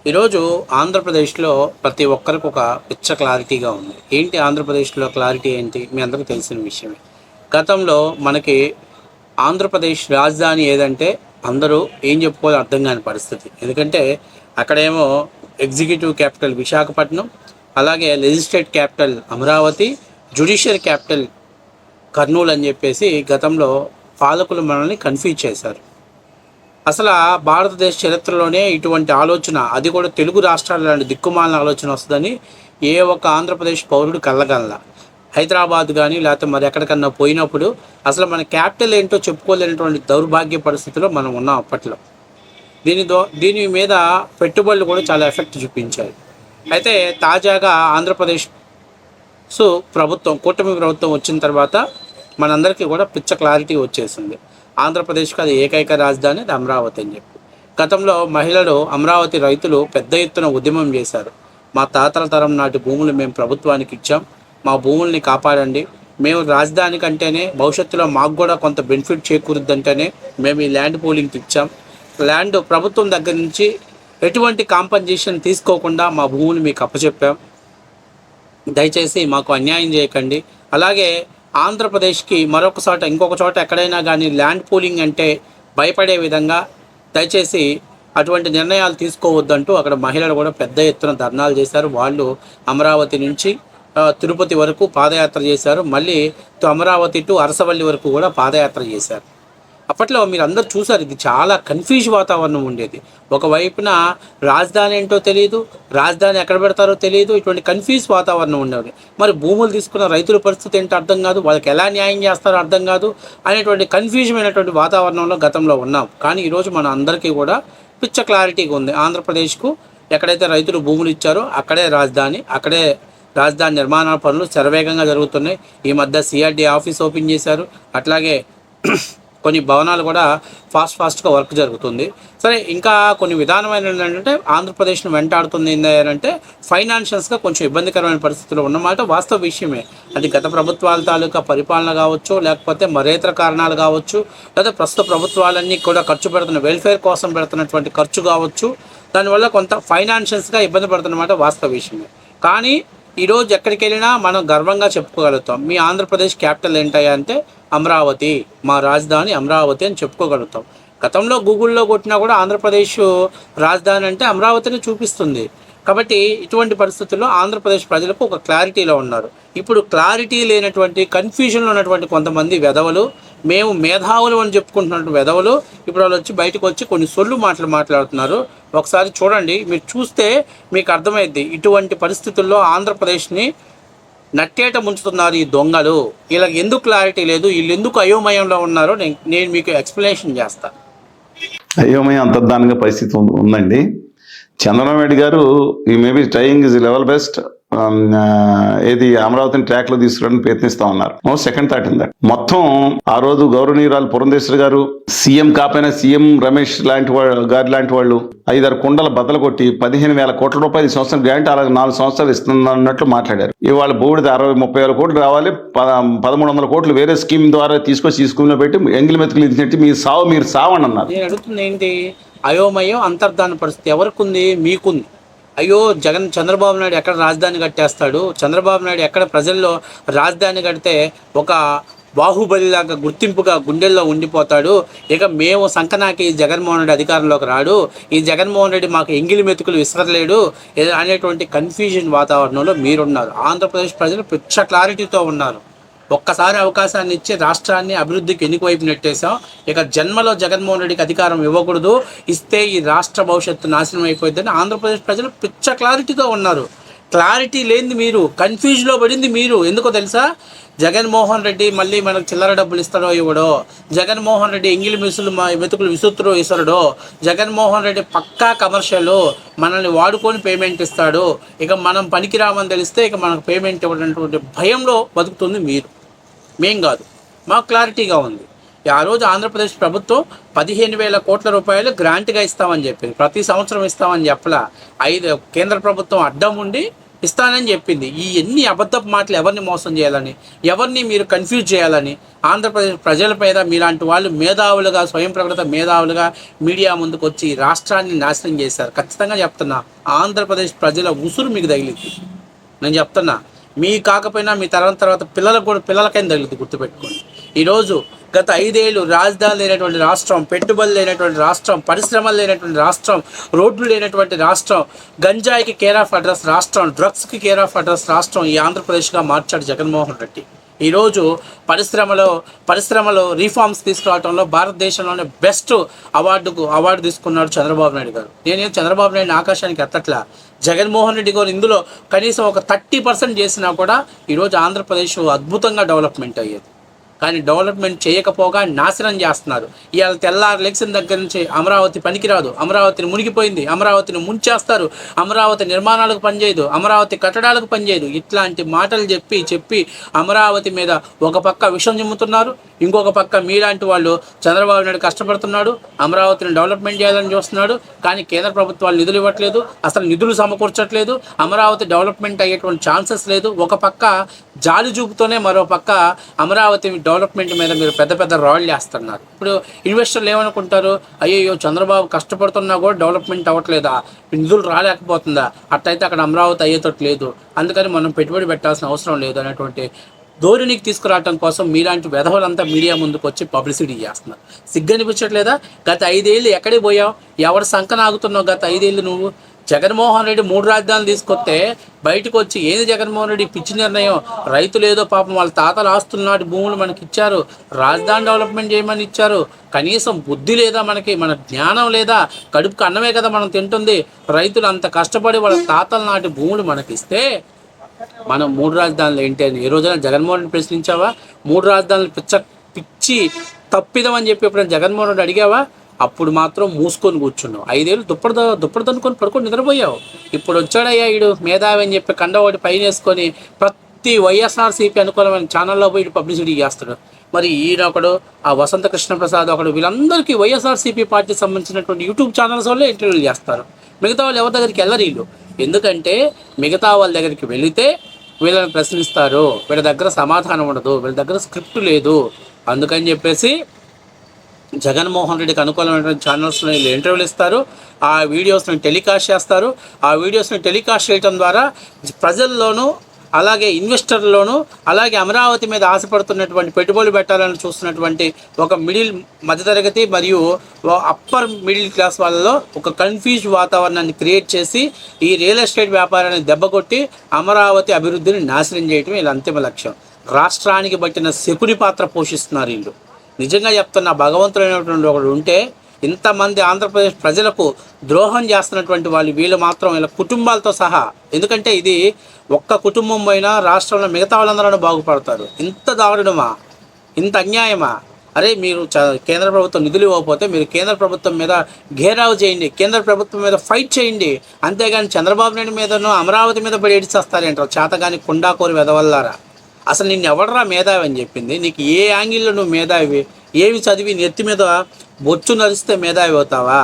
ఈరోజు ఆంధ్రప్రదేశ్లో ప్రతి ఒక్కరికి ఒక పిచ్చ క్లారిటీగా ఉంది. ఏంటి ఆంధ్రప్రదేశ్లో క్లారిటీ ఏంటి? మీ అందరికీ తెలిసిన విషయమే. గతంలో మనకి ఆంధ్రప్రదేశ్ రాజధాని ఏదంటే అందరూ ఏం చెప్పుకోవాలో అర్థం కాని పరిస్థితి. ఎందుకంటే అక్కడేమో ఎగ్జిక్యూటివ్ క్యాపిటల్ విశాఖపట్నం, అలాగే legislative capital Amaravati, judicial capital Kurnool అని చెప్పేసి గతంలో పాలకులు మనల్ని కన్ఫ్యూజ్ చేశారు. అసలు భారతదేశ చరిత్రలోనే ఇటువంటి ఆలోచన, అది కూడా తెలుగు రాష్ట్రాల లాంటి దిక్కుమాలిన ఆలోచన వస్తుందని ఏ ఒక్క ఆంధ్రప్రదేశ్ పౌరుడు కళ్ళగల్ల. హైదరాబాద్ కానీ లేకపోతే మరి ఎక్కడికన్నా పోయినప్పుడు అసలు మన క్యాపిటల్ ఏంటో చెప్పుకోలేనటువంటి దౌర్భాగ్య పరిస్థితిలో మనం ఉన్నాం అప్పట్లో. దీని మీద పెట్టుబడులు కూడా చాలా ఎఫెక్ట్ చూపించాయి. అయితే తాజాగా ఆంధ్రప్రదేశ్ ప్రభుత్వం, కూటమి ప్రభుత్వం వచ్చిన తర్వాత మనందరికీ కూడా పిచ్చ క్లారిటీ వచ్చేసింది. ఆంధ్రప్రదేశ్కి అది ఏకైక రాజధాని, అది అమరావతి అని చెప్పి. గతంలో మహిళలు, అమరావతి రైతులు పెద్ద ఎత్తున ఉద్యమం చేశారు. మా తాతల తరం నాటి భూములు మేము ప్రభుత్వానికి ఇచ్చాం, మా భూముల్ని కాపాడండి, మేము రాజధాని కంటేనే భవిష్యత్తులో మాకు కూడా కొంత బెనిఫిట్ చేకూరుద్దంటేనే మేము ఈ ల్యాండ్ పూలింగ్కి ఇచ్చాం. ల్యాండ్ ప్రభుత్వం దగ్గర నుంచి ఎటువంటి కాంపన్సేషన్ తీసుకోకుండా మా భూములు మీకు అప్పచెప్పాం, దయచేసి మాకు అన్యాయం చేయకండి. అలాగే ఆంధ్రప్రదేశ్కి మరొక చోట, ఇంకొక చోట ఎక్కడైనా కానీ ల్యాండ్ పూలింగ్ అంటే భయపడే విధంగా దయచేసి అటువంటి నిర్ణయాలు తీసుకోవద్దంటూ అక్కడ మహిళలు కూడా పెద్ద ఎత్తున ధర్నాలు చేశారు. వాళ్ళు అమరావతి నుంచి తిరుపతి వరకు పాదయాత్ర చేశారు. మళ్ళీ అమరావతి టు అరసవల్లి వరకు కూడా పాదయాత్ర చేశారు. అప్పట్లో మీరు అందరు చూసారు, ఇది చాలా కన్ఫ్యూజ్ వాతావరణం ఉండేది. ఒకవైపున రాజధాని ఏంటో తెలియదు, రాజధాని ఎక్కడ పెడతారో తెలియదు, ఇటువంటి కన్ఫ్యూజ్ వాతావరణం ఉండేది. మరి భూములు తీసుకున్న రైతుల పరిస్థితి ఏంటో అర్థం కాదు, వాళ్ళకి ఎలా న్యాయం చేస్తారో అర్థం కాదు అనేటువంటి కన్ఫ్యూజన్ అయినటువంటి వాతావరణంలో గతంలో ఉన్నాం. కానీ ఈరోజు మన అందరికీ కూడా పిచ్చ క్లారిటీగా ఉంది. ఆంధ్రప్రదేశ్కు ఎక్కడైతే రైతులు భూములు ఇచ్చారో అక్కడే రాజధాని, అక్కడే రాజధాని నిర్మాణ పనులు శరవేగంగా జరుగుతున్నాయి. ఈ మధ్య సిఆర్డీ ఆఫీస్ ఓపెన్ చేశారు. అట్లాగే కొన్ని భవనాలు కూడా ఫాస్ట్గా వర్క్ జరుగుతుంది. సరే, ఇంకా కొన్ని విధానమైన ఏంటంటే ఆంధ్రప్రదేశ్ను వెంటాడుతుంది ఏంటంటే ఫైనాన్షియల్స్గా కొంచెం ఇబ్బందికరమైన పరిస్థితుల్లో ఉన్నమాట వాస్తవ విషయమే. అది గత ప్రభుత్వాల తాలూకా పరిపాలన కావచ్చు, లేకపోతే మరేతర కారణాలు కావచ్చు, లేదా ప్రస్తుత ప్రభుత్వాలన్నీ కూడా ఖర్చు పెడుతున్న వెల్ఫేర్ కోసం పెడుతున్నటువంటి ఖర్చు కావచ్చు, దానివల్ల కొంత ఫైనాన్షియల్స్గా ఇబ్బంది పడుతున్నమాట వాస్తవ విషయమే. కానీ ఈరోజు ఎక్కడికి వెళ్ళినా మనం గర్వంగా చెప్పుకోగలుగుతాం, మీ ఆంధ్రప్రదేశ్ క్యాపిటల్ ఏంటయ్యా అంటే అమరావతి, మా రాజధాని అమరావతి అని చెప్పుకోగలుగుతాం. గతంలో గూగుల్లో కొట్టినా కూడా ఆంధ్రప్రదేశ్ రాజధాని అంటే అమరావతిని చూపిస్తుంది. కాబట్టి ఇటువంటి పరిస్థితుల్లో ఆంధ్రప్రదేశ్ ప్రజలకు ఒక క్లారిటీలో ఉన్నారు. ఇప్పుడు క్లారిటీ లేనటువంటి, కన్ఫ్యూజన్లో ఉన్నటువంటి కొంతమంది వెధవలు, మేము మేధావులు అని చెప్పుకుంటున్నటువంటి వెధవలు ఇప్పుడు వాళ్ళు వచ్చి బయటకు వచ్చి కొన్ని సొల్లు మాట్లాడుతున్నారు. ఒకసారి చూడండి, మీరు చూస్తే మీకు అర్థమైద్ది. ఇటువంటి పరిస్థితుల్లో ఆంధ్రప్రదేశ్ని నట్టేట ముంచుతున్నారు ఈ దొంగలు. వీళ్ళకి ఎందుకు క్లారిటీ లేదు, వీళ్ళు ఎందుకు అయోమయంలో ఉన్నారో నేను మీకు ఎక్స్ప్లెనేషన్ చేస్తాను. అయోమయం అంతర్ధానంగా పరిస్థితి ఉందండి. చంద్రబాబు నాయుడు గారు ఈ maybe trying is level best ఏది అమరావతిని ట్రాక్ లో తీసుకురావడానికి ప్రయత్నిస్తా ఉన్నారు. సెకండ్ థాట్ ఉందా మొత్తం. ఆ రోజు గౌరవనీయురాలు పురంధేశ్వరి గారు, సీఎం కాపైన సీఎం రమేష్ లాంటి వాళ్ళు 5-6 కుండల బద్దలు కొట్టి 15,000 కోట్ల రూపాయలు ఈ సంవత్సరం గ్రాంట్, అలాగే 4 సంవత్సరాలు ఇస్తున్నట్లు మాట్లాడారు. ఇవాళ బోర్డు 60-30 కోట్లు రావాలి, 1,300 కోట్లు వేరే స్కీమ్ ద్వారా తీసుకొచ్చి ఈ స్కీమ్ లో పెట్టి ఎంగిలి మెతుకులు ఇచ్చినట్టు మీరు సావని అన్నారు. నేను అడుగుతుంది ఏంటి, అయోమయం అంతర్ధాన పరిస్థితి ఎవరికి ఉంది? మీకుంది. అయ్యో చంద్రబాబు నాయుడు ఎక్కడ రాజధాని కట్టేస్తాడు, చంద్రబాబు నాయుడు ఎక్కడ ప్రజల్లో రాజధాని కడితే ఒక బాహుబలిలాగా గుర్తింపుగా గుండెల్లో ఉండిపోతాడు, ఇక మేము సంకనాకి జగన్మోహన్ రెడ్డి అధికారంలోకి రాడు, ఈ జగన్మోహన్ రెడ్డి మాకు ఎంగిలి మెతుకులు విసరలేడు అనేటువంటి కన్ఫ్యూజన్ వాతావరణంలో మీరున్నారు. ఆంధ్రప్రదేశ్ ప్రజలు పిచ్చ క్లారిటీతో ఉన్నారు. ఒక్కసారి అవకాశాన్ని ఇచ్చి రాష్ట్రాన్ని అభివృద్ధికి ఎన్నిక వైపు నెట్టేశాం. ఇక జన్మలో జగన్మోహన్ రెడ్డికి అధికారం ఇవ్వకూడదు, ఇస్తే ఈ రాష్ట్ర భవిష్యత్తు నాశనం అయిపోయిందని ఆంధ్రప్రదేశ్ ప్రజలు పిచ్చ క్లారిటీతో ఉన్నారు. క్లారిటీ లేనిది మీరు, కన్ఫ్యూజ్లో పడింది మీరు. ఎందుకో తెలుసా? జగన్మోహన్ రెడ్డి మళ్ళీ మనకు చిల్లర డబ్బులు ఇస్తాడో ఇవ్వడో, జగన్మోహన్ రెడ్డి ఎంగిలి మెతుకులు విసుత్తురో ఇసరడో, జగన్మోహన్ రెడ్డి పక్కా కమర్షియల్, మనల్ని వాడుకొని పేమెంట్ ఇస్తాడు, ఇక మనం పనికిరామని తెలిస్తే ఇక మనకు పేమెంట్ ఇవ్వడానికి భయంలో బతుకుతుంది మీరు, మేం కాదు. మాకు క్లారిటీగా ఉంది. ఆ రోజు ఆంధ్రప్రదేశ్ ప్రభుత్వం 15,000 కోట్ల రూపాయలు గ్రాంట్గా ఇస్తామని చెప్పింది. ప్రతి సంవత్సరం ఇస్తామని చెప్పలా. కేంద్ర ప్రభుత్వం అడ్డం ఉండి ఇస్తానని చెప్పింది. ఈ ఎన్ని అబద్ధపు మాటలు ఎవరిని మోసం చేయాలని, ఎవరిని మీరు కన్ఫ్యూజ్ చేయాలని, ఆంధ్రప్రదేశ్ ప్రజల మీద మీలాంటి వాళ్ళు మేధావులుగా, స్వయం ప్రకటిత మేధావులుగా మీడియా ముందుకు వచ్చి రాష్ట్రాన్ని నాశనం చేశారు. ఖచ్చితంగా చెప్తున్నా, ఆంధ్రప్రదేశ్ ప్రజల ఉసురు మీకు తగిలింది. నేను చెప్తున్నా, మీ కాకపోయినా మీ తరం తర్వాత పిల్లలకు కూడా పిల్లలకైనా తగిలింది, గుర్తుపెట్టుకోండి. ఈరోజు గత 5 ఏళ్ళు రాజధాని లేనటువంటి రాష్ట్రం, పెట్టుబడులు లేనటువంటి రాష్ట్రం, పరిశ్రమలు లేనటువంటి రాష్ట్రం, రోడ్లు లేనటువంటి రాష్ట్రం, గంజాయికి కేర్ ఆఫ్ అడ్రస్ రాష్ట్రం, డ్రగ్స్కి కేర్ ఆఫ్ అడ్రస్ రాష్ట్రం ఈ ఆంధ్రప్రదేశ్గా మార్చాడు జగన్మోహన్ రెడ్డి. ఈరోజు పరిశ్రమలో రీఫార్మ్స్ తీసుకురావడంలో భారతదేశంలోనే బెస్ట్ అవార్డు తీసుకున్నాడు చంద్రబాబు నాయుడు గారు. నేనేం చంద్రబాబు నాయుడు ఆకాశానికి ఎత్తట్లా. జగన్మోహన్ రెడ్డి గారు ఇందులో కనీసం ఒక 30% చేసినా కూడా ఈరోజు ఆంధ్రప్రదేశ్ అద్భుతంగా డెవలప్మెంట్ అయ్యేది. కానీ డెవలప్మెంట్ చేయకపోగా నాశనం చేస్తున్నారు. ఇవాళ తెల్లారు లెక్సిన దగ్గర నుంచి అమరావతి పనికిరాదు, అమరావతిని మునిగిపోయింది, అమరావతిని ముంచేస్తారు, అమరావతి నిర్మాణాలకు పనిచేయదు, అమరావతి కట్టడాలకు పనిచేయదు, ఇట్లాంటి మాటలు చెప్పి అమరావతి మీద ఒక పక్క విషం చిమ్ముతున్నారు, ఇంకొక పక్క మీలాంటి వాళ్ళు చంద్రబాబు నాయుడు కష్టపడుతున్నాడు, అమరావతిని డెవలప్మెంట్ చేయాలని చూస్తున్నాడు. కానీ కేంద్ర ప్రభుత్వాలు నిధులు ఇవ్వట్లేదు, అసలు నిధులు సమకూర్చట్లేదు, అమరావతి డెవలప్మెంట్ అయ్యేటువంటి ఛాన్సెస్ లేదు. ఒక పక్క జాలి చూపుతోనే మరో పక్క అమరావతి డెవలప్మెంట్ మీద మీరు పెద్ద రాళ్ళు వేస్తున్నారు. ఇప్పుడు ఇన్వెస్టర్లు ఏమనుకుంటారు, అయ్యో చంద్రబాబు కష్టపడుతున్నా కూడా డెవలప్మెంట్ అవ్వట్లేదా, నిధులు రాలేకపోతుందా, అట్టయితే అక్కడ అమరావతి అయ్యేటట్టు లేదు, అందుకని మనం పెట్టుబడి పెట్టాల్సిన అవసరం లేదు అనేటువంటి ధోరణికి తీసుకురావడం కోసం మీలాంటి వెధవలంతా మీడియా ముందుకు వచ్చి పబ్లిసిటీ చేస్తున్నారు. సిగ్గనిపించట్లేదా? గత 5 ఏళ్ళు ఎక్కడికి పోయావు, ఎవరి సంకనాగుతున్నావు? గత 5 ఏళ్ళు నువ్వు జగన్మోహన్ రెడ్డి 3 రాజధానులు తీసుకొస్తే బయటకు వచ్చి ఏంది జగన్మోహన్ రెడ్డి పిచ్చి నిర్ణయం, రైతులు ఏదో పాపం వాళ్ళ తాతలు ఆస్తున్నటి భూములు మనకి ఇచ్చారు, రాజధాని డెవలప్మెంట్ చేయమని ఇచ్చారు, కనీసం బుద్ధి లేదా మనకి, మన జ్ఞానం లేదా, కడుపుకు అన్నమే కదా మనం తింటుంది, రైతులు అంత కష్టపడి వాళ్ళ తాతల నాటి భూములు మనకిస్తే మనం 3 రాజధానులు ఏంటి అని ఏ రోజైనా జగన్మోహన్ రెడ్డి ప్రశ్నించావా? 3 రాజధానులు పిచ్చి తప్పిదమని చెప్పి ఎప్పుడైనా జగన్మోహన్ రెడ్డి అడిగావా? అప్పుడు మాత్రం మూసుకొని కూర్చున్నావు. 5 ఏళ్ళు దుప్పటి దనుకొని పడుకొని నిద్రపోయావు. ఇప్పుడు వచ్చాడయ్యా ఈడు మేధావి అని చెప్పి కండ ఒకటి పైన వేసుకొని ప్రతి వైఎస్ఆర్సీపీ అనుకూలమైన ఛానల్లో పోయి పబ్లిసిటీ చేస్తాడు. మరి ఈయన ఒకడు, ఆ వసంత కృష్ణప్రసాద్ ఒకడు, వీళ్ళందరికీ వైఎస్ఆర్సీపీ పార్టీకి సంబంధించినటువంటి యూట్యూబ్ ఛానల్స్ వల్లే ఇంటర్వ్యూలు చేస్తారు. మిగతా వాళ్ళు ఎవరి దగ్గరికి వెళ్ళరు వీళ్ళు. ఎందుకంటే మిగతా వాళ్ళ దగ్గరికి వెళితే వీళ్ళని ప్రశ్నిస్తారు, వీళ్ళ దగ్గర సమాధానం ఉండదు, వీళ్ళ దగ్గర స్క్రిప్ట్ లేదు. అందుకని చెప్పేసి జగన్మోహన్ రెడ్డికి అనుకూలమైన ఛానల్స్లో వీళ్ళు ఇంటర్వ్యూలు ఇస్తారు, ఆ వీడియోస్ని టెలికాస్ట్ చేస్తారు. ఆ వీడియోస్ని టెలికాస్ట్ చేయడం ద్వారా ప్రజల్లోనూ అలాగే ఇన్వెస్టర్లోనూ అలాగే అమరావతి మీద ఆశపడుతున్నటువంటి పెట్టుబడులు పెట్టాలని చూస్తున్నటువంటి ఒక మధ్యతరగతి మరియు అప్పర్ మిడిల్ క్లాస్ వాళ్ళలో ఒక కన్ఫ్యూజ్ వాతావరణాన్ని క్రియేట్ చేసి ఈ రియల్ ఎస్టేట్ వ్యాపారాన్ని దెబ్బకొట్టి అమరావతి అభివృద్ధిని నాశనం చేయడం వీళ్ళ అంతిమ లక్ష్యం. రాష్ట్రానికి బట్టిన శకుని పాత్ర పోషిస్తున్నారు వీళ్ళు. నిజంగా చెప్తున్న భగవంతుడైనటువంటి ఒకడు ఉంటే ఇంతమంది ఆంధ్రప్రదేశ్ ప్రజలకు ద్రోహం చేస్తున్నటువంటి వీళ్ళు మాత్రం వీళ్ళ కుటుంబాలతో సహా, ఎందుకంటే ఇది ఒక్క కుటుంబం పోయినా రాష్ట్రంలో మిగతా వాళ్ళందరూ బాగుపడతారు. ఇంత దారుణమా, ఇంత అన్యాయమా? అరే మీరు కేంద్ర ప్రభుత్వం నిధులు ఇవ్వకపోతే మీరు కేంద్ర ప్రభుత్వం మీద ఘేరావు చేయండి, కేంద్ర ప్రభుత్వం మీద ఫైట్ చేయండి, అంతేగాని చంద్రబాబు నాయుడు మీదనో అమరావతి మీద పడి ఏడిచేస్తారేంటారు చేతగాని కుండాకోరి వెదవల్లారా. అసలు నిన్ను ఎవడరా మేధావి అని చెప్పింది? నీకు ఏ యాంగిల్లో నువ్వు మేధావి? ఏమి చదివి నెత్తి మీద బొచ్చు నరిస్తే మేధావి అవుతావా?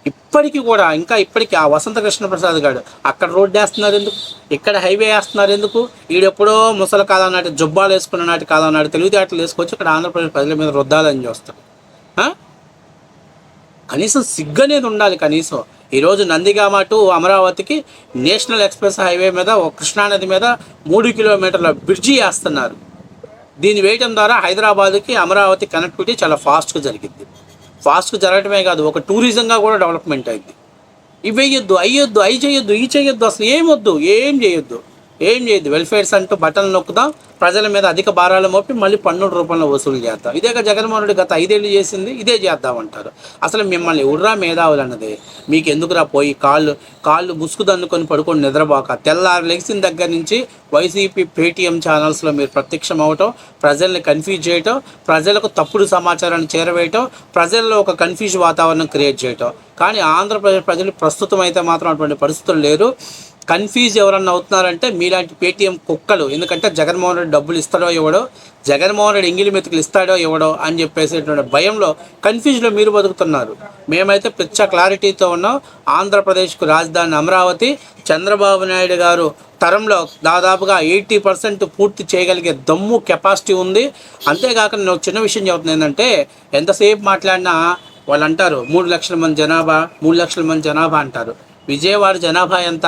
ఇప్పటికీ ఆ వసంత కృష్ణప్రసాద్ గారు అక్కడ రోడ్డు వేస్తున్నారు ఎందుకు, ఇక్కడ హైవే వేస్తున్నారు ఎందుకు? ఈడెప్పుడో ముసలి కాలం నాటి జుబ్బాలు వేసుకున్న నాటి కాలం నాటి తెలివితేటలు వేసుకొచ్చి ఇక్కడ ఆంధ్రప్రదేశ్ ప్రజల మీద రుద్దాలని చూస్తారు. కనీసం సిగ్గు అనేది ఉండాలి. కనీసం ఈరోజు నందిగామ టు అమరావతికి నేషనల్ ఎక్స్ప్రెస్ హైవే మీద కృష్ణానది మీద 3 కిలోమీటర్ల బ్రిడ్జి వేస్తున్నారు. దీన్ని వేయడం ద్వారా హైదరాబాద్కి అమరావతి కనెక్టివిటీ చాలా ఫాస్ట్గా జరిగింది. ఫాస్ట్గా జరగడమే కాదు, ఒక టూరిజంగా కూడా డెవలప్మెంట్ అయింది. ఇవి వేయొద్దు, అయ్యొద్దు, అవి చేయొద్దు, ఈ చేయొద్దు, అసలు ఏం చేయొద్దు. వెల్ఫేర్స్ అంటూ బటన్లు నొక్కుదాం, ప్రజల మీద అధిక భారాలు మోపి మళ్ళీ పన్నుల రూపంలో వసూలు చేద్దాం. ఇదేగా జగన్మోహన్ రెడ్డి గత 5 ఏళ్ళు చేసింది, ఇదే చేద్దామంటారు. అసలు మిమ్మల్ని ఎవరురా మేధావులు అన్నది? మీకు ఎందుకురా పోయి కాళ్ళు ముసుగు దన్నుకొని పడుకొని నిద్రపోక తెల్లారు లెగిసిన దగ్గర నుంచి వైసీపీ పేటీఎం ఛానల్స్లో మీరు ప్రత్యక్షం అవ్వటం, ప్రజల్ని కన్ఫ్యూజ్ చేయటం, ప్రజలకు తప్పుడు సమాచారాన్ని చేరవేయటం, ప్రజల్లో ఒక కన్ఫ్యూజ్ వాతావరణం క్రియేట్ చేయటం. కానీ ఆంధ్రప్రదేశ్ ప్రజలు ప్రస్తుతం అయితే మాత్రం అటువంటి పరిస్థితులు లేరు. కన్ఫ్యూజ్ ఎవరన్నా అవుతున్నారంటే మీలాంటి పేటీఎం కుక్కలు. ఎందుకంటే జగన్మోహన్ రెడ్డి డబ్బులు ఇస్తాడో ఇవ్వడో, జగన్మోహన్ రెడ్డి ఎంగిలి మెతుకులు ఇస్తాడో ఇవ్వడో అని చెప్పేసేటువంటి భయంలో, కన్ఫ్యూజ్లో మీరు బతుకుతున్నారు. మేమైతే పిచ్చ క్లారిటీతో ఉన్నాం. ఆంధ్రప్రదేశ్కు రాజధాని అమరావతి. చంద్రబాబు నాయుడు గారు తరంలో దాదాపుగా 80% పూర్తి చేయగలిగే దమ్ము, కెపాసిటీ ఉంది. అంతేకాక నేను ఒక చిన్న విషయం చెబుతున్నాను ఏంటంటే, ఎంతసేపు మాట్లాడినా వాళ్ళు అంటారు 3 లక్షల మంది జనాభా, 3 లక్షల మంది జనాభా అంటారు. విజయవాడ జనాభా ఎంత?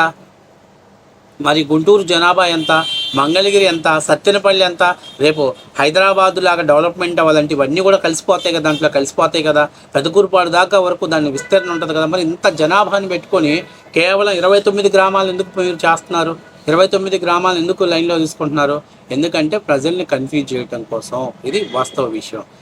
మరి గుంటూరు జనాభా ఎంత? మంగళగిరి ఎంత? సత్తెనపల్లి ఎంత? రేపు హైదరాబాదు లాగా డెవలప్మెంట్ అవ్వాలంటే ఇవన్నీ కూడా కలిసిపోతాయి కదా, దాంట్లో కలిసిపోతాయి కదా. పెదకూరుపాడు దాకా వరకు దాని విస్తరణ ఉంటుంది కదా. మరి ఇంత జనాభాని పెట్టుకొని కేవలం 29 గ్రామాలు ఎందుకు మీరు చేస్తున్నారు? 29 గ్రామాలు ఎందుకు లైన్లో తీసుకుంటున్నారు? ఎందుకంటే ప్రజల్ని కన్ఫ్యూజ్ చేయడం కోసం. ఇది వాస్తవ విషయం.